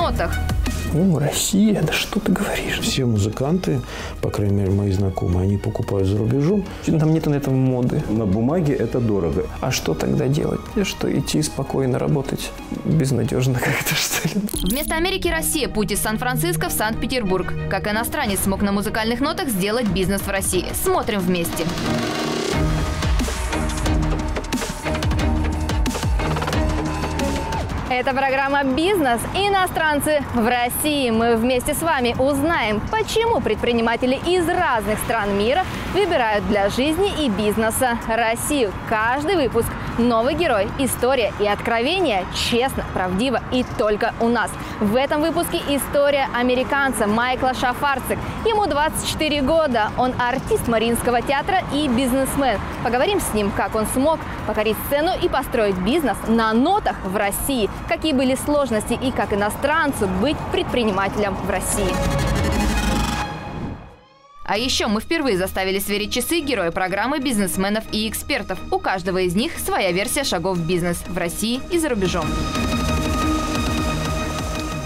нотах. О, Россия, да что ты говоришь? Все музыканты, по крайней мере, мои знакомые, они покупают за рубежом. Там нету на этом моды. На бумаге это дорого. А что тогда делать? Что, идти спокойно работать? Безнадежно как-то, что ли? Вместо Америки Россия. Путь из Сан-Франциско в Санкт-Петербург. Как иностранец смог на музыкальных нотах сделать бизнес в России. Смотрим вместе. Это программа «Бизнес. Иностранцы в России». Мы вместе с вами узнаем, почему предприниматели из разных стран мира выбирают для жизни и бизнеса Россию. Каждый выпуск – новый герой, история и откровения. Честно, правдиво и только у нас. В этом выпуске история американца Майкла Шафарцик. Ему 24 года. Он артист Мариинского театра и бизнесмен. Поговорим с ним, как он смог покорить сцену и построить бизнес на нотах в России. Какие были сложности и как иностранцу быть предпринимателем в России. А еще мы впервые заставили сверить часы героя программы бизнесменов и экспертов. У каждого из них своя версия шагов в бизнес в России и за рубежом.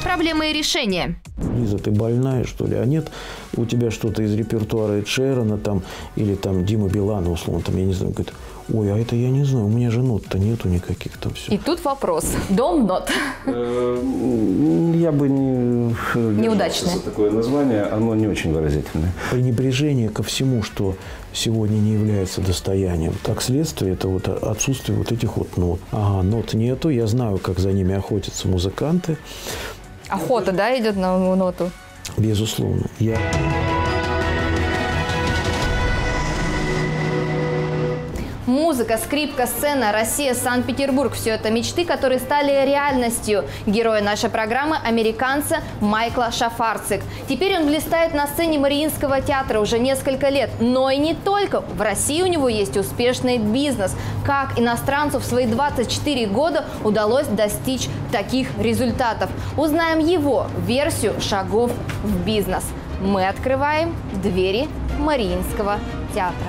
Проблемы и решения. Лиза, ты больная, что ли? А нет, у тебя что-то из репертуара Эд Ширана там, или там Дима Билана, условно, там, я не знаю, говорит, ой, а это я не знаю, у меня же нот-то нету никаких там все. И тут вопрос. Дом нот. Я бы не неудачное за такое название, оно не очень выразительное. Пренебрежение ко всему, что сегодня не является достоянием. Как следствие, это вот отсутствие вот этих вот нот. Ага, нот нету, я знаю, как за ними охотятся музыканты. Охота, да, идет на ноту? Безусловно. Музыка, скрипка, сцена, Россия, Санкт-Петербург – все это мечты, которые стали реальностью. Героя нашей программы – американца Майкла Шафарцик. Теперь он блистает на сцене Мариинского театра уже несколько лет. Но и не только. В России у него есть успешный бизнес. Как иностранцу в свои 24 года удалось достичь таких результатов? Узнаем его версию шагов в бизнес. Мы открываем двери Мариинского театра.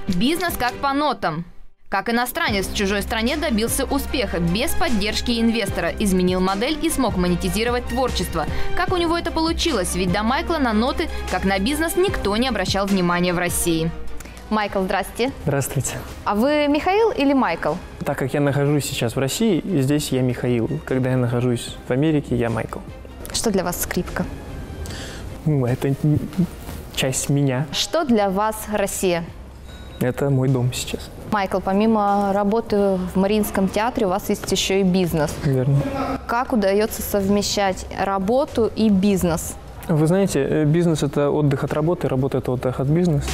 Бизнес как по нотам. Как иностранец в чужой стране добился успеха без поддержки инвестора, изменил модель и смог монетизировать творчество. Как у него это получилось? Ведь до Майкла на ноты, как на бизнес, никто не обращал внимания в России. Майкл, здрасте. Здравствуйте. А вы Михаил или Майкл? Так как я нахожусь сейчас в России, здесь я Михаил. Когда я нахожусь в Америке, я Майкл. Что для вас скрипка? Это часть меня. Что для вас Россия? Это мой дом сейчас. Майкл, помимо работы в Мариинском театре, у вас есть еще и бизнес. Верно. Как удается совмещать работу и бизнес? Вы знаете, бизнес – это отдых от работы, работа – это отдых от бизнеса.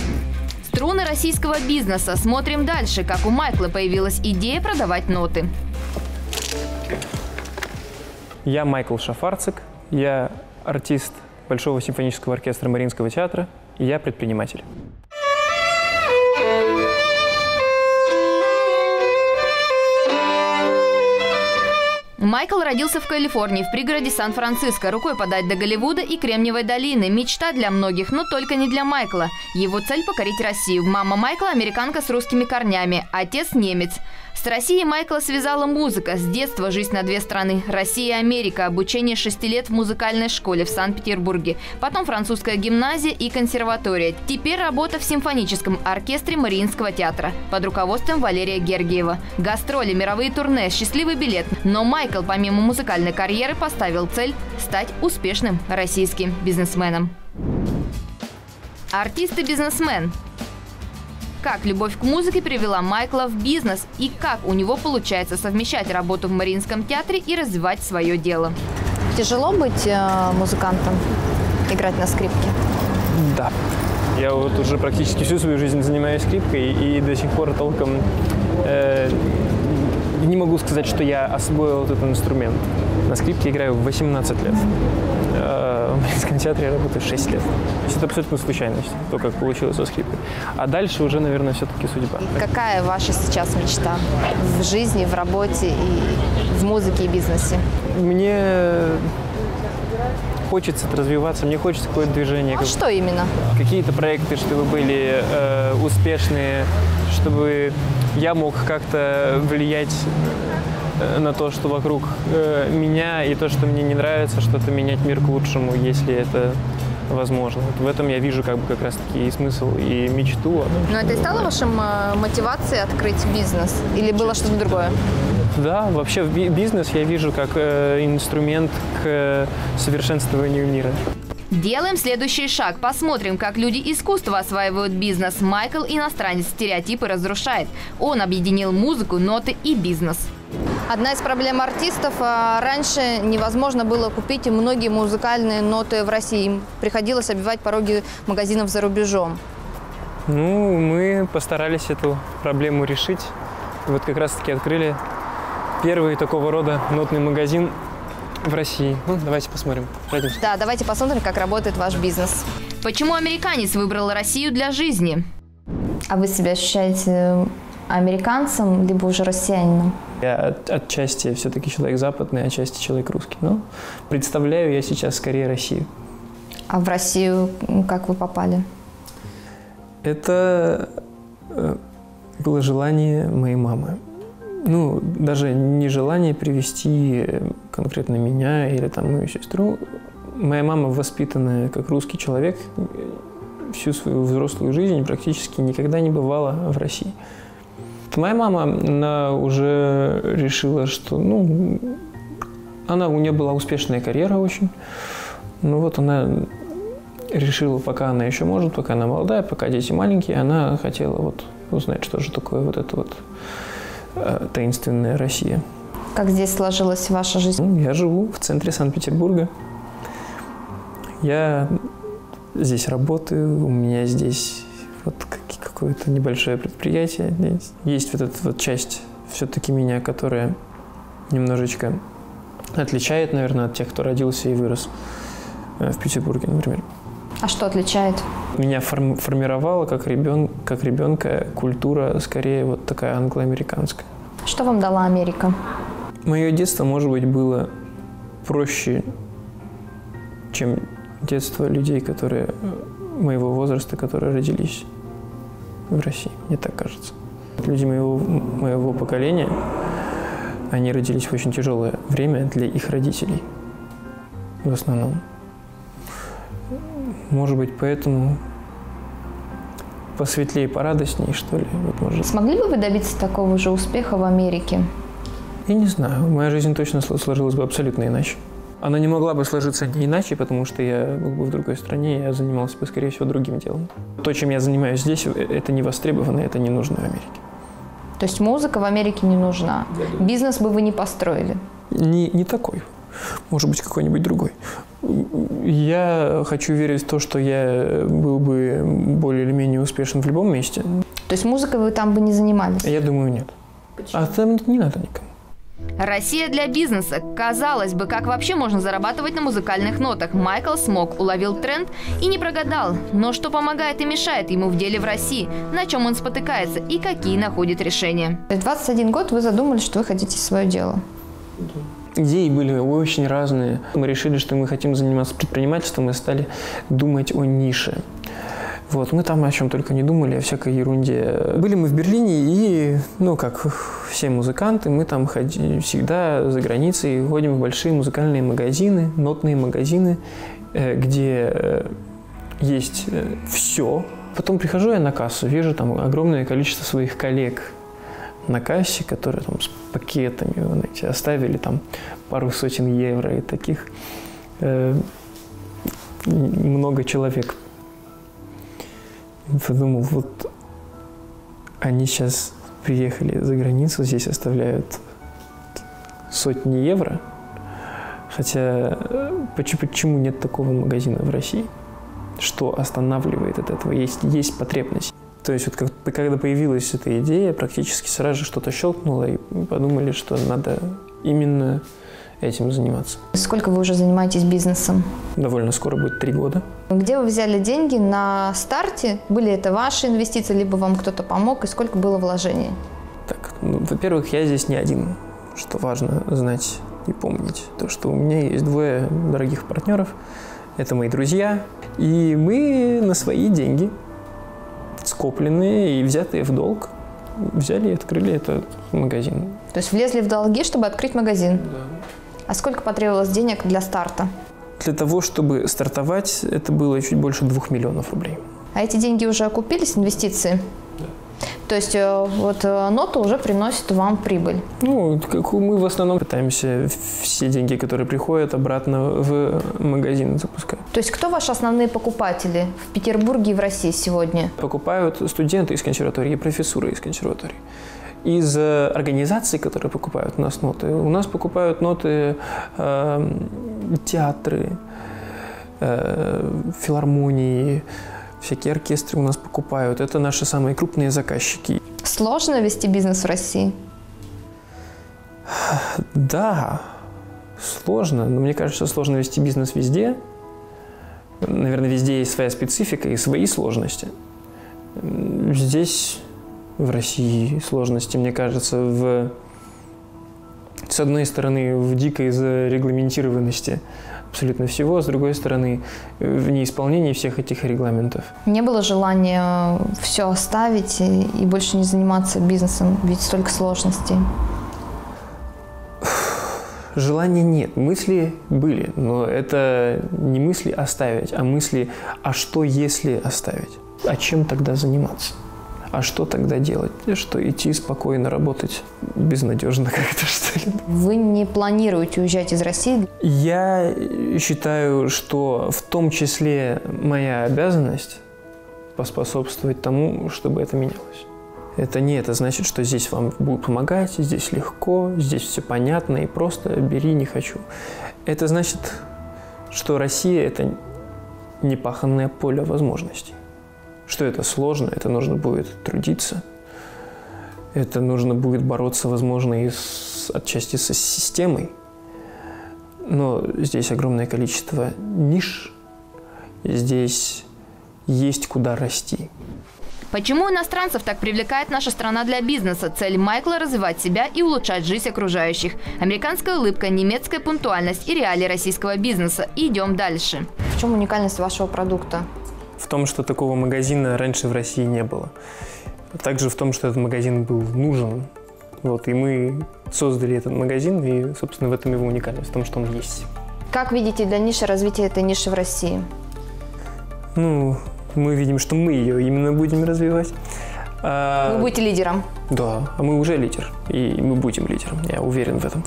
Струны российского бизнеса. Смотрим дальше, как у Майкла появилась идея продавать ноты. Я Майкл Шафарцик, я артист Большого симфонического оркестра Мариинского театра, и я предприниматель. Майкл родился в Калифорнии, в пригороде Сан-Франциско. Рукой подать до Голливуда и Кремниевой долины. Мечта для многих, но только не для Майкла. Его цель – покорить Россию. Мама Майкла – американка с русскими корнями, отец – немец. С Россией Майкла связала музыка. С детства жизнь на две страны – Россия и Америка. Обучение 6 лет в музыкальной школе в Санкт-Петербурге. Потом французская гимназия и консерватория. Теперь работа в симфоническом оркестре Мариинского театра под руководством Валерия Гергиева. Гастроли, мировые турне, счастливый билет. Но Майкл, помимо музыкальной карьеры, поставил цель стать успешным российским бизнесменом. Артист и бизнесмен. Как любовь к музыке привела Майкла в бизнес и как у него получается совмещать работу в Мариинском театре и развивать свое дело. Тяжело быть музыкантом, играть на скрипке? Да. Я вот уже практически всю свою жизнь занимаюсь скрипкой и до сих пор толком не могу сказать, что я освоил этот инструмент. На скрипке играю в 18 лет. В Мариинском театре я работаю 6 лет. То есть это абсолютно случайность, то, как получилось со скрипкой. А дальше уже, наверное, все-таки судьба. И какая ваша сейчас мечта в жизни, в работе, и в музыке и бизнесе? Мне хочется развиваться, мне хочется какое-то движение. А что именно? Какие-то проекты, чтобы были успешные, чтобы я мог как-то влиять на то, что вокруг меня, и то, что мне не нравится, что-то менять мир к лучшему, если это возможно. Вот в этом я вижу как раз-таки и смысл, и мечту. Но это и стало вашей мотивацией открыть бизнес? Или было что-то другое? Да, вообще бизнес я вижу как инструмент к совершенствованию мира. Делаем следующий шаг. Посмотрим, как люди искусства осваивают бизнес. Майкл иностранец, стереотипы разрушает. Он объединил музыку, ноты и бизнес. Одна из проблем артистов – раньше невозможно было купить многие музыкальные ноты в России. Им приходилось обивать пороги магазинов за рубежом. Ну, мы постарались эту проблему решить. Вот как раз-таки открыли первый такого рода нотный магазин в России. Ну, давайте посмотрим. Пойдем. Да, давайте посмотрим, как работает ваш бизнес. Почему американец выбрал Россию для жизни? А вы себя ощущаете американцем, либо уже россиянином? Я отчасти все-таки человек западный, отчасти человек русский. Но представляю я сейчас скорее Россию. А в Россию как вы попали? Это было желание моей мамы. Ну, даже не желание привести конкретно меня или там мою сестру. Моя мама, воспитанная как русский человек, всю свою взрослую жизнь практически никогда не бывала в России. Моя мама, она уже решила, что, у нее была успешная карьера очень. Ну вот она решила, пока она еще может, пока она молодая, пока дети маленькие, она хотела вот узнать, что же такое вот это вот таинственная Россия. Как здесь сложилась ваша жизнь? Я живу в центре Санкт-Петербурга. Я здесь работаю, у меня здесь вот какое-то небольшое предприятие. Есть вот эта вот часть все-таки меня, которая немножечко отличает, наверное, от тех, кто родился и вырос в Петербурге, например. А что отличает? Меня формировала как ребенка культура, скорее, вот такая англо-американская. Что вам дала Америка? Мое детство, может быть, было проще, чем детство людей, которые моего возраста, которые родились в России, мне так кажется. Люди моего поколения, они родились в очень тяжелое время для их родителей, в основном. Может быть, поэтому посветлее, порадостнее, что ли. Вот, может. Смогли бы вы добиться такого же успеха в Америке? Я не знаю. Моя жизнь точно сложилась бы абсолютно иначе. Она не могла бы сложиться не иначе, потому что я был бы в другой стране, я занимался бы, скорее всего, другим делом. То, чем я занимаюсь здесь, это не востребовано, это не нужно в Америке. То есть музыка в Америке не нужна? Бизнес бы вы не построили? Не такой. Может быть, какой-нибудь другой. Я хочу верить в то, что я был бы более или менее успешен в любом месте. То есть музыкой вы там бы не занимались? Я думаю, нет. Почему? А там не надо никому. Россия для бизнеса. Казалось бы, как вообще можно зарабатывать на музыкальных нотах? Майкл смог, уловил тренд и не прогадал. Но что помогает и мешает ему в деле в России? На чем он спотыкается и какие находит решения? В 21 год вы задумались, что вы хотите свое дело. Идеи были очень разные. Мы решили, что мы хотим заниматься предпринимательством и стали думать о нише. Вот, мы там о чем только не думали, о всякой ерунде. Были мы в Берлине и, как все музыканты, мы там всегда за границей ходим в большие музыкальные магазины, нотные магазины, где есть все. Потом прихожу я на кассу, вижу там огромное количество своих коллег на кассе, которые там с пакетами, знаете, оставили там пару сотен евро, и таких много человек. Подумал, вот они сейчас приехали за границу, здесь оставляют сотни евро, хотя почему нет такого магазина в России? Что останавливает от этого? Есть потребность. То есть вот когда появилась эта идея, практически сразу же что-то щелкнуло, и подумали, что надо именно этим заниматься. Сколько вы уже занимаетесь бизнесом? Довольно скоро будет 3 года. Где вы взяли деньги на старте? Были это ваши инвестиции, либо вам кто-то помог, и сколько было вложений? Так, во-первых, я здесь не один, что важно знать и помнить. То, что у меня есть 2 дорогих партнеров, это мои друзья, и мы на свои деньги, скопленные и взятые в долг, взяли и открыли этот магазин. То есть влезли в долги, чтобы открыть магазин? Да. А сколько потребовалось денег для старта? Для того, чтобы стартовать, это было чуть больше 2 миллионов рублей. А эти деньги уже окупились, инвестиции? Да. То есть вот нота уже приносит вам прибыль? Ну, мы в основном пытаемся все деньги, которые приходят, обратно в магазин запускать. То есть кто ваши основные покупатели в Петербурге и в России сегодня? Покупают студенты из консерватории, профессуры из консерватории. Из организаций, которые покупают у нас покупают ноты театры, филармонии, всякие оркестры у нас покупают. Это наши самые крупные заказчики. Сложно вести бизнес в России? Да, сложно. Но мне кажется, сложно вести бизнес везде. Наверное, везде есть своя специфика и свои сложности. Здесь, в России, сложности, мне кажется, с одной стороны, в дикой зарегламентированности абсолютно всего, а с другой стороны, в неисполнении всех этих регламентов. Не было желания все оставить и больше не заниматься бизнесом, ведь столько сложностей? Желания нет. Мысли были, но это не мысли оставить, а мысли, а что если оставить? А чем тогда заниматься? А что тогда делать? Что идти спокойно работать безнадежно как-то, что ли? Вы не планируете уезжать из России? Я считаю, что в том числе моя обязанность поспособствовать тому, чтобы это менялось. Это значит, что здесь вам будут помогать, здесь легко, здесь все понятно и просто бери, не хочу. Это значит, что Россия – это непаханное поле возможностей. Что это сложно, это нужно будет трудиться, это нужно будет бороться, возможно, и отчасти со системой. Но здесь огромное количество ниш, здесь есть куда расти. Почему иностранцев так привлекает наша страна для бизнеса? Цель Майкла – развивать себя и улучшать жизнь окружающих. Американская улыбка, немецкая пунктуальность и реалии российского бизнеса. Идем дальше. В чем уникальность вашего продукта? В том, что такого магазина раньше в России не было. Также в том, что этот магазин был нужен. И мы создали этот магазин, и, собственно, в этом его уникальность, в том, что он есть. Как видите дальнейшее развитие этой ниши в России? Мы видим, что мы ее именно будем развивать. Вы будете лидером? Да, а мы уже лидер, и мы будем лидером, я уверен в этом.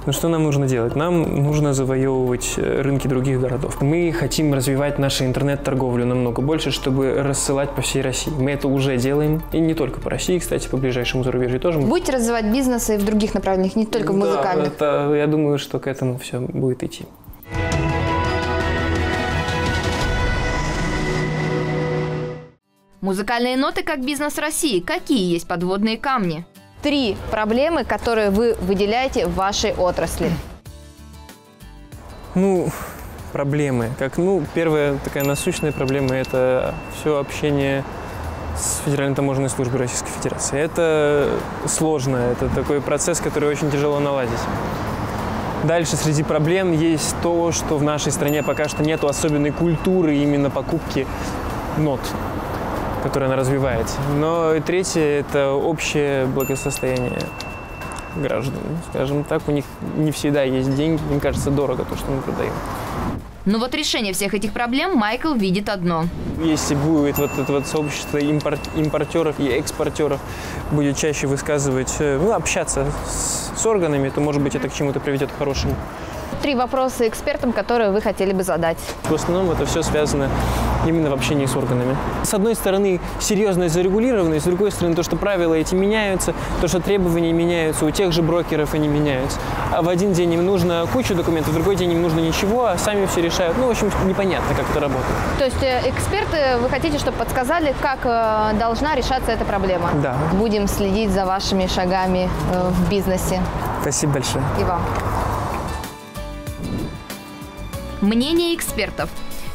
Но что нам нужно делать? Нам нужно завоевывать рынки других городов. Мы хотим развивать нашу интернет-торговлю намного больше, чтобы рассылать по всей России. Мы это уже делаем, и не только по России, кстати, по ближайшему зарубежью тоже. Будете развивать бизнесы и в других направлениях, не только в музыкальных? Да, я думаю, что к этому все будет идти. Музыкальные ноты как бизнес в России. Какие есть подводные камни? 3 проблемы, которые вы выделяете в вашей отрасли. Проблемы. Первая такая насущная проблема – это все общение с Федеральной таможенной службой Российской Федерации. Это сложно, это такой процесс, который очень тяжело наладить. Дальше среди проблем есть то, что в нашей стране пока что нет особенной культуры именно покупки нот, которая она развивается. Но и третье – это общее благосостояние граждан. Скажем так, у них не всегда есть деньги, им кажется дорого то, что мы продаем. Решение всех этих проблем Майкл видит одно. Если будет это сообщество импортеров и экспортеров будет чаще высказывать, общаться с органами, то, может быть, это к чему-то приведет к хорошему. 3 вопроса экспертам, которые вы хотели бы задать. В основном это все связано именно в общении с органами. С одной стороны, серьезная зарегулированность, с другой стороны, то, что правила эти меняются, то, что требования меняются, у тех же брокеров они меняются. А в один день им нужно кучу документов, в другой день им нужно ничего, а сами все решают. В общем, непонятно, как это работает. То есть эксперты, вы хотите, чтобы подсказали, как должна решаться эта проблема? Да. Будем следить за вашими шагами в бизнесе. Спасибо большое. И вам. Мнение экспертов.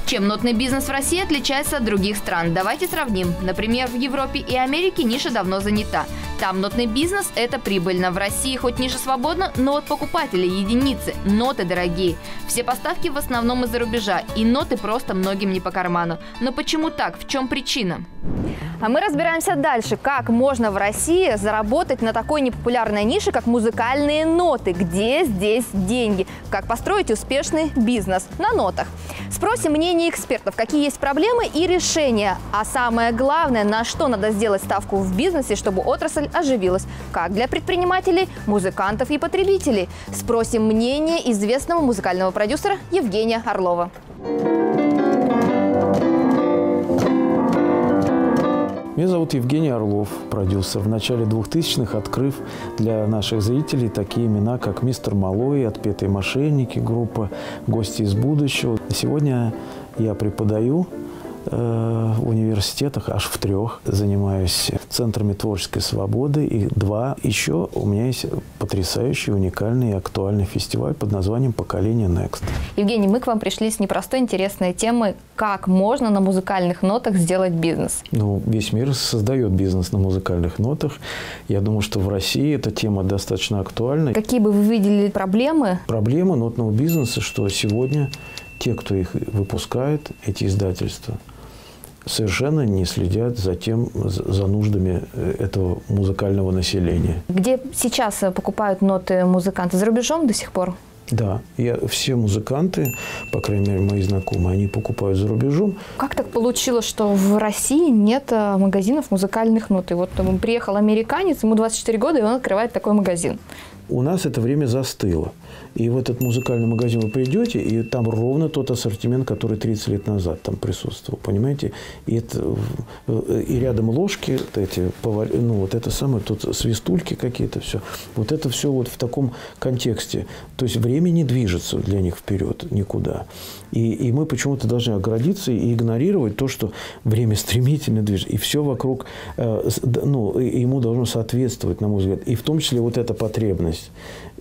Чем нотный бизнес в России отличается от других стран? Давайте сравним. Например, в Европе и Америке ниша давно занята. Там нотный бизнес – это прибыльно. В России хоть ниша свободна, но от покупателей единицы. Ноты дорогие. Все поставки в основном из-за рубежа. И ноты просто многим не по карману. Но почему так? В чем причина? А мы разбираемся дальше, как можно в России заработать на такой непопулярной нише, как музыкальные ноты. Где здесь деньги? Как построить успешный бизнес на нотах? Спросим мнение экспертов, какие есть проблемы и решения. А самое главное, на что надо сделать ставку в бизнесе, чтобы отрасль оживилась. Как для предпринимателей, музыкантов и потребителей. Спросим мнение известного музыкального продюсера Евгения Орлова. Меня зовут Евгений Орлов, продюсер. В начале 2000-х открыв для наших зрителей такие имена, как «Мистер Малой», «Отпетые мошенники», группа «Гости из будущего». Сегодня я преподаю в университетах, аж в 3. Занимаюсь центрами творческой свободы. И 2. Еще у меня есть потрясающий, уникальный и актуальный фестиваль под названием «Поколение Next». Евгений, мы к вам пришли с непростой интересной темой, как можно на музыкальных нотах сделать бизнес. Весь мир создает бизнес на музыкальных нотах. Я думаю, что в России эта тема достаточно актуальна. Какие бы вы видели проблемы? Проблема нотного бизнеса, что сегодня те, кто их выпускает, эти издательства, совершенно не следят за нуждами этого музыкального населения. Где сейчас покупают ноты музыканты? За рубежом до сих пор? Да, все музыканты, по крайней мере, мои знакомые, они покупают за рубежом. Как так получилось, что в России нет магазинов музыкальных нот? И вот приехал американец, ему 24 года, и он открывает такой магазин. У нас это время застыло. И в этот музыкальный магазин вы придете, и там ровно тот ассортимент, который 30 лет назад там присутствовал, понимаете? И рядом ложки, это самое, тут свистульки какие-то, все. Вот это все вот в таком контексте. То есть время не движется для них вперед никуда. И мы почему-то должны оградиться и игнорировать то, что время стремительно движется. И все вокруг, ему должно соответствовать, на мой взгляд. И в том числе вот эта потребность.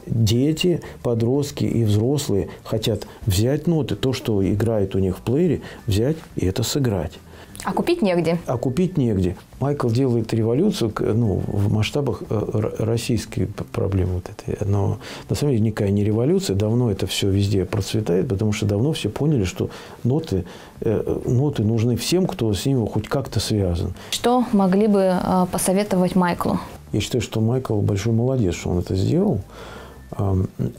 Дети, подростки и взрослые хотят взять ноты, то, что играет у них в плеере, взять и это сыграть. А купить негде? А купить негде. Майкл делает революцию в масштабах российской проблемы вот этой. Но на самом деле никакая не революция. Давно это все везде процветает, потому что давно все поняли, что ноты нужны всем, кто с ними хоть как-то связан. Что могли бы посоветовать Майклу? Я считаю, что Майкл большой молодец, что он это сделал.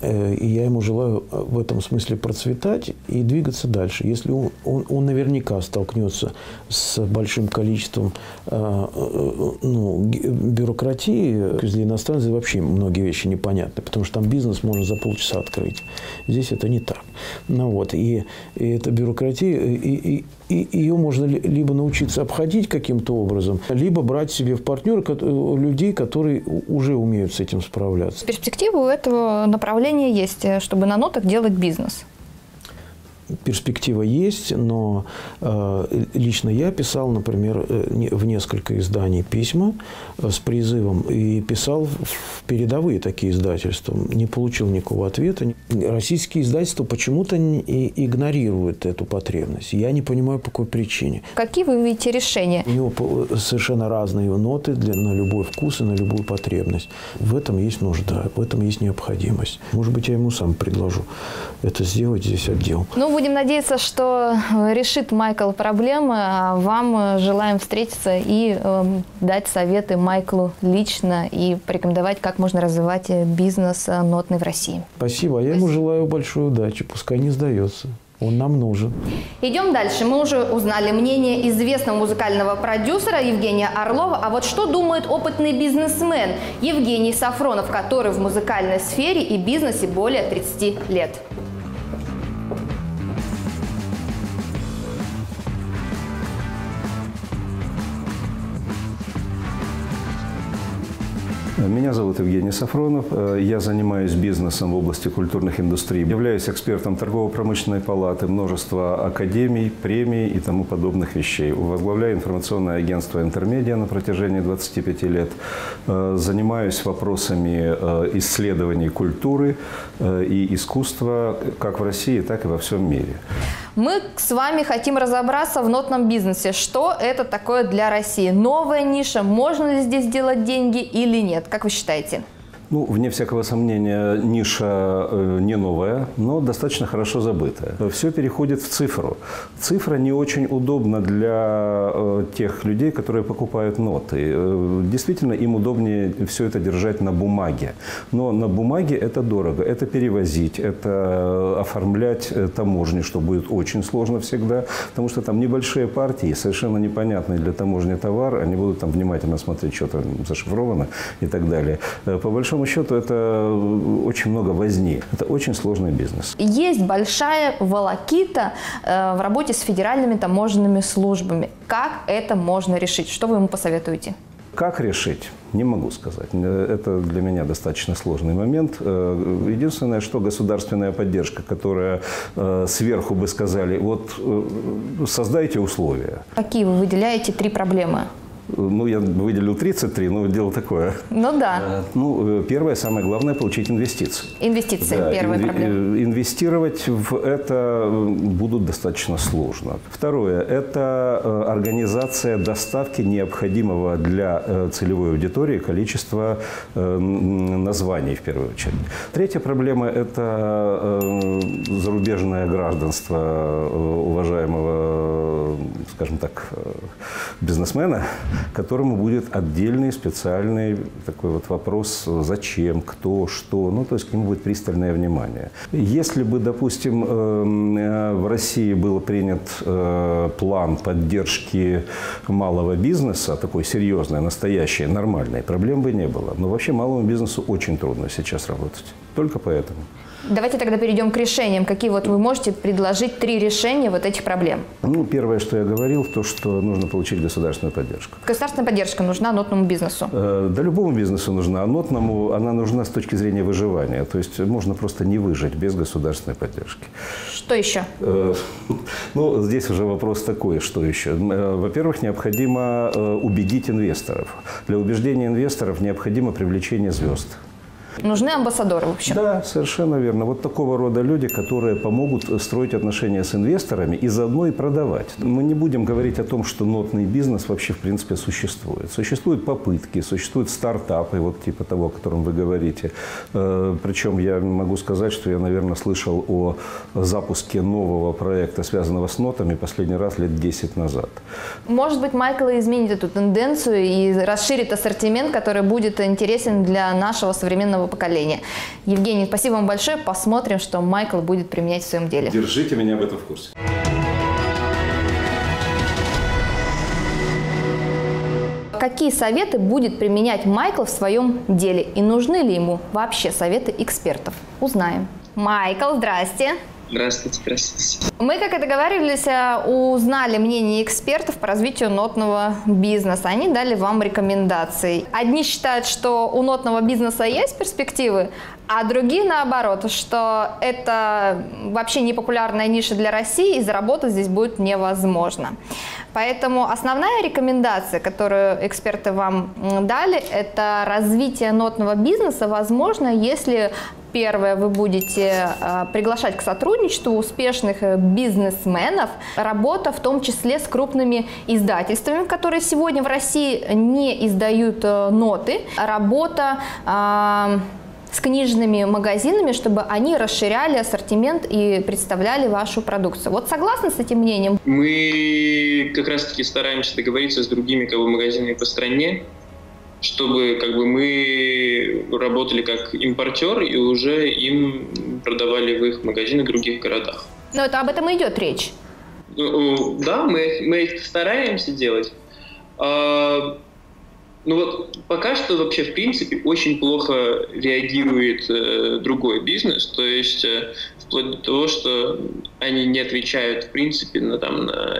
И я ему желаю в этом смысле процветать и двигаться дальше. Если он наверняка столкнется с большим количеством бюрократии, для иностранцев вообще многие вещи непонятны, потому что там бизнес можно за полчаса открыть. Здесь это не так. И эта бюрократия, и ее можно либо научиться обходить каким-то образом, либо брать себе в партнеры людей, которые уже умеют с этим справляться. Перспективы у этого направления есть, чтобы на нотах делать бизнес? Перспектива есть, но лично я писал, например, в несколько изданий письма с призывом и писал в передовые такие издательства. Не получил никакого ответа. Российские издательства почему-то игнорируют эту потребность. Я не понимаю, по какой причине. Какие вы видите решения? У него совершенно разные ноты на любой вкус и на любую потребность. В этом есть нужда, в этом есть необходимость. Может быть, я ему сам предложу это сделать, здесь отдел. Будем надеяться, что решит Майкл проблемы. А вам желаем встретиться и дать советы Майклу лично и порекомендовать, как можно развивать бизнес нотный в России. Спасибо. Я ему желаю большой удачи. Пускай не сдается. Он нам нужен. Идем дальше. Мы уже узнали мнение известного музыкального продюсера Евгения Орлова. А вот что думает опытный бизнесмен Евгений Сафронов, который в музыкальной сфере и бизнесе более 30 лет. Меня зовут Евгений Сафронов. Я занимаюсь бизнесом в области культурных индустрий. Являюсь экспертом торгово-промышленной палаты, множества академий, премий и тому подобных вещей. Возглавляю информационное агентство «Интермедиа» на протяжении 25 лет. Занимаюсь вопросами исследований культуры и искусства как в России, так и во всем мире. Мы с вами хотим разобраться в нотном бизнесе. Что это такое для России? Новая ниша? Можно ли здесь делать деньги или нет? Как вы считаете? Ну, вне всякого сомнения, ниша не новая, но достаточно хорошо забытая. Все переходит в цифру. Цифра не очень удобна для тех людей, которые покупают ноты. Действительно, им удобнее все это держать на бумаге. Но на бумаге это дорого. Это перевозить, это оформлять таможни, что будет очень сложно всегда, потому что там небольшие партии, совершенно непонятные для таможни товар, они будут там внимательно смотреть, что там зашифровано и так далее. По большому счету, это очень много возни. Это очень сложный бизнес. Есть большая волокита в работе с федеральными таможенными службами. Как это можно решить? Что вы ему посоветуете? Как решить? Не могу сказать. Это для меня достаточно сложный момент. Единственное, что государственная поддержка, которая сверху бы сказали, вот создайте условия. Какие вы выделяете 3 проблемы? Ну, я выделил 33, но дело такое. Ну да. Ну, первое, самое главное – получить инвестиции. Инвестиции, да, первая проблема. Инвестировать в это будут достаточно сложно. Второе – это организация доставки необходимого для целевой аудитории количества названий, в первую очередь. Третья проблема – это зарубежное гражданство уважаемого, скажем так, бизнесмена, которому будет отдельный специальный такой вот вопрос, зачем, кто, что, ну, то есть к нему будет пристальное внимание. Если бы, допустим, в России был принят план поддержки малого бизнеса, такой серьезный, настоящий, нормальный, проблем бы не было. Но вообще малому бизнесу очень трудно сейчас работать. Только поэтому. Давайте тогда перейдем к решениям. Какие вот вы можете предложить 3 решения вот этих проблем? Ну, первое, что я говорил, то, что нужно получить государственную поддержку. Государственная поддержка нужна нотному бизнесу? Да, любому бизнесу нужна. А нотному она нужна с точки зрения выживания. То есть можно просто не выжить без государственной поддержки. Что еще? Ну, здесь уже вопрос такой, что еще. Во-первых, необходимо убедить инвесторов. Для убеждения инвесторов необходимо привлечение звезд. Нужны амбассадоры, в общем? Да, совершенно верно. Вот такого рода люди, которые помогут строить отношения с инвесторами и заодно и продавать. Мы не будем говорить о том, что нотный бизнес вообще в принципе существует. Существуют попытки, существуют стартапы, вот типа того, о котором вы говорите. Причем я могу сказать, что я, наверное, слышал о запуске нового проекта, связанного с нотами, последний раз лет 10 назад. Может быть, Майкл изменит эту тенденцию и расширит ассортимент, который будет интересен для нашего современного поколения. Евгений, спасибо вам большое. Посмотрим, что Майкл будет применять в своем деле. Держите меня в этом в курсе. Какие советы будет применять Майкл в своем деле? И нужны ли ему вообще советы экспертов? Узнаем. Майкл, здрасте. Здравствуйте, здравствуйте. Мы, как и договаривались, узнали мнение экспертов по развитию нотного бизнеса. Они дали вам рекомендации. Одни считают, что у нотного бизнеса есть перспективы, а другие наоборот, что это вообще не популярная ниша для России и заработать здесь будет невозможно. Поэтому основная рекомендация, которую эксперты вам дали, это развитие нотного бизнеса возможно, если первое, вы будете приглашать к сотрудничеству успешных бизнесменов, работа в том числе с крупными издательствами, которые сегодня в России не издают ноты, работа с книжными магазинами, чтобы они расширяли ассортимент и представляли вашу продукцию. Вот согласны с этим мнением? Мы как раз-таки стараемся договориться с другими магазинами по стране, чтобы мы работали как импортер и уже им продавали в их магазинах в других городах. Но это об этом и идет речь. Да, мы стараемся делать. Ну вот пока что вообще в принципе очень плохо реагирует другой бизнес, то есть вплоть до того, что они не отвечают в принципе на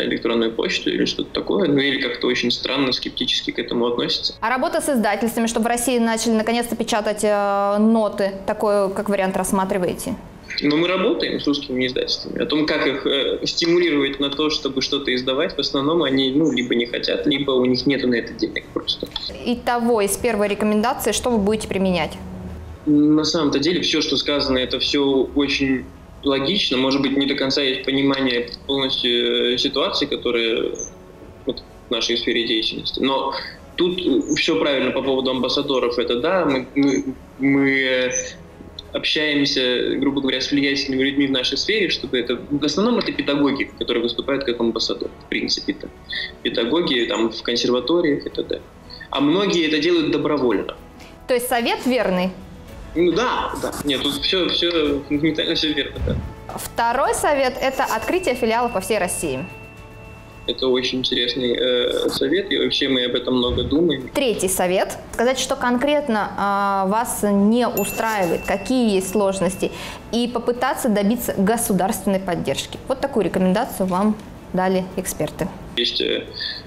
электронную почту или что-то такое, ну или как-то очень странно, скептически к этому относятся. А работа с издательствами, чтобы в России начали наконец-то печатать ноты, такой как вариант рассматриваете? Но мы работаем с русскими издательствами. О том, как их стимулировать на то, чтобы что-то издавать, в основном они либо не хотят, либо у них нету на это денег просто. Итого, из первой рекомендации, что вы будете применять? На самом-то деле, все, что сказано, это все очень логично. Может быть, не до конца есть понимание полностью ситуации, которая в нашей сфере деятельности. Но тут все правильно по поводу амбассадоров. Это да, мы мы общаемся, грубо говоря, с влиятельными людьми в нашей сфере, чтобы это... В основном это педагоги, которые выступают как амбассадор, в принципе-то. Педагоги там в консерваториях и т.д. А многие это делают добровольно. То есть совет верный? Ну да. Нет, тут все фундаментально все верно, да. Второй совет – это открытие филиалов по всей России. Это очень интересный совет, и вообще мы об этом много думаем. Третий совет – сказать, что конкретно вас не устраивает, какие есть сложности, и попытаться добиться государственной поддержки. Вот такую рекомендацию вам дали эксперты. Есть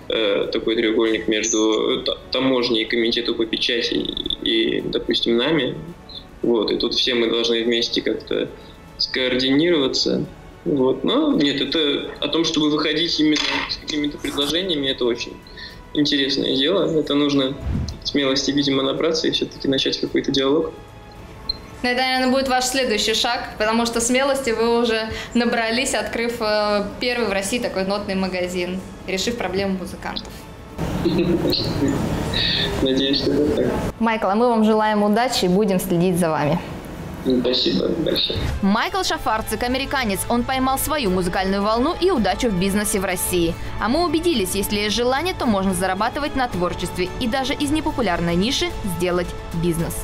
такой треугольник между таможней и комитетом по печати и, допустим, нами. Вот, и тут все мы должны вместе как-то скоординироваться. Вот. Но нет, это о том, чтобы выходить именно с какими-то предложениями, это очень интересное дело. Это нужно смелости, видимо, набраться и все-таки начать какой-то диалог. Ну, это, наверное, будет ваш следующий шаг, потому что смелости вы уже набрались, открыв первый в России такой нотный магазин, решив проблему музыкантов. Надеюсь, что это так. Майкл, а мы вам желаем удачи и будем следить за вами. Спасибо большое. Майкл Шафарцик – американец. Он поймал свою музыкальную волну и удачу в бизнесе в России. А мы убедились, если есть желание, то можно зарабатывать на творчестве и даже из непопулярной ниши сделать бизнес.